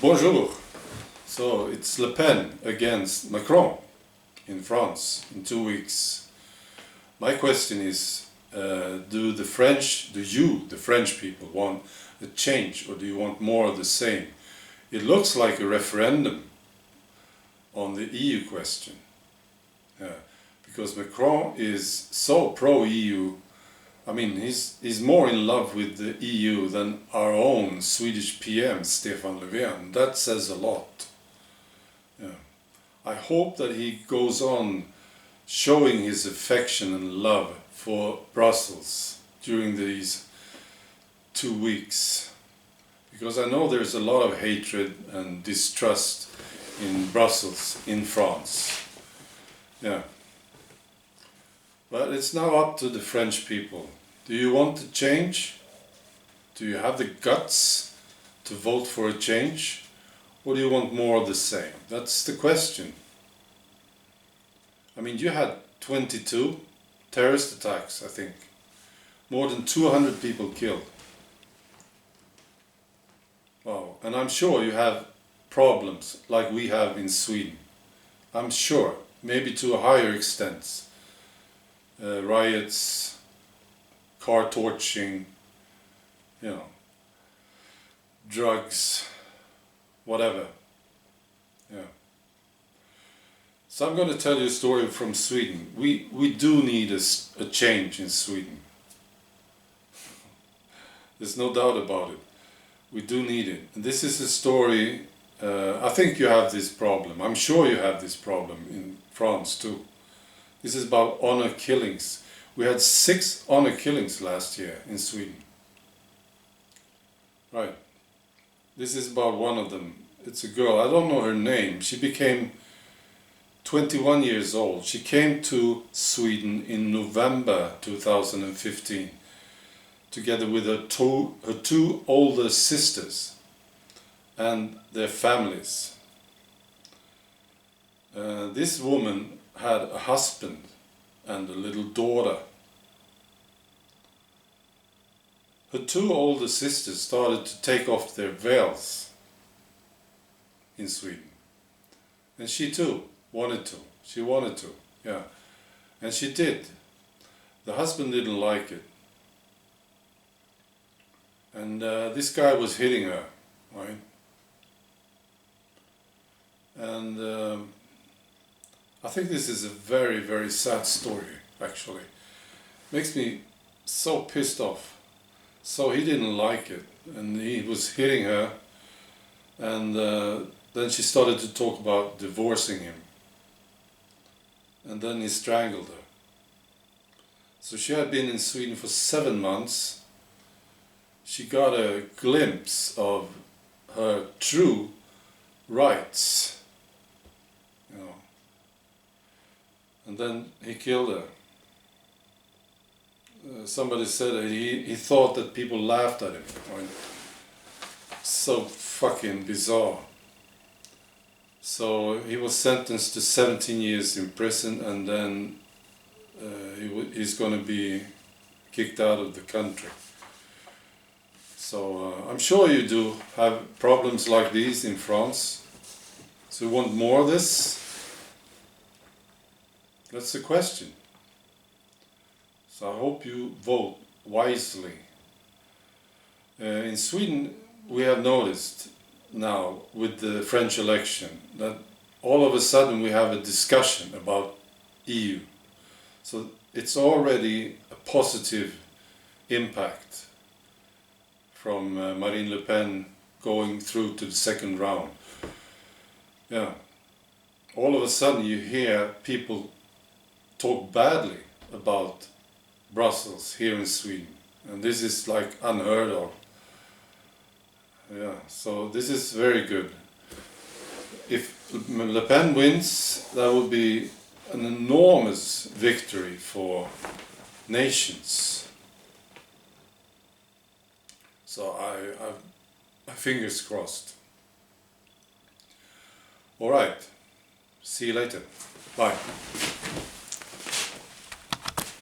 Bonjour. So it's Le Pen against Macron in France in 2 weeks. My question is, do the French people, want a change, or do you want more of the same? It looks like a referendum on the EU question, because Macron is so pro-EU. I mean, he's more in love with the EU than our own Swedish PM, Stefan Löfven. That says a lot. Yeah. I hope that he goes on showing his affection and love for Brussels during these 2 weeks. Because I know there's a lot of hatred and distrust in Brussels, in France. Yeah. But it's now up to the French people. Do you want to change? Do you have the guts to vote for a change? Or do you want more of the same? That's the question. I mean, you had 22 terrorist attacks, I think. More than 200 people killed. Wow. And I'm sure you have problems like we have in Sweden. I'm sure, maybe to a higher extent. Riots, car torching, drugs, whatever. Yeah. So I'm going to tell you a story from Sweden. We do need a change in Sweden. There's no doubt about it. We do need it. And this is a story, I think you have this problem. I'm sure you have this problem in France too. This is about honor killings. We had 6 honor killings last year in Sweden. Right. This is about one of them. It's a girl, I don't know her name. She became 21 years old. She came to Sweden in November 2015, together with her 2 older sisters and their families. This woman had a husband and a little daughter. Her 2 older sisters started to take off their veils in Sweden. And she too wanted to. She wanted to, yeah. And she did. The husband didn't like it. And this guy was hitting her, right? And I think this is a very, very sad story, actually. Makes me so pissed off. So he didn't like it, and he was hitting her, and then she started to talk about divorcing him. And then he strangled her. So she had been in Sweden for 7 months. She got a glimpse of her true rights. And then he killed her. Somebody said that he thought that people laughed at him. Right? So fucking bizarre. So he was sentenced to 17 years in prison, and then he's going to be kicked out of the country. So I'm sure you do have problems like these in France. So you want more of this? That's the question. So I hope you vote wisely. In Sweden, we have noticed now with the French election that all of a sudden we have a discussion about EU. So it's already a positive impact from Marine Le Pen going through to the 2nd round. Yeah. All of a sudden you hear people talk badly about Brussels here in Sweden, and this is like unheard of. Yeah, so this is very good. If Le Pen wins, that would be an enormous victory for nations. So I fingers crossed. All right, see you later. Bye.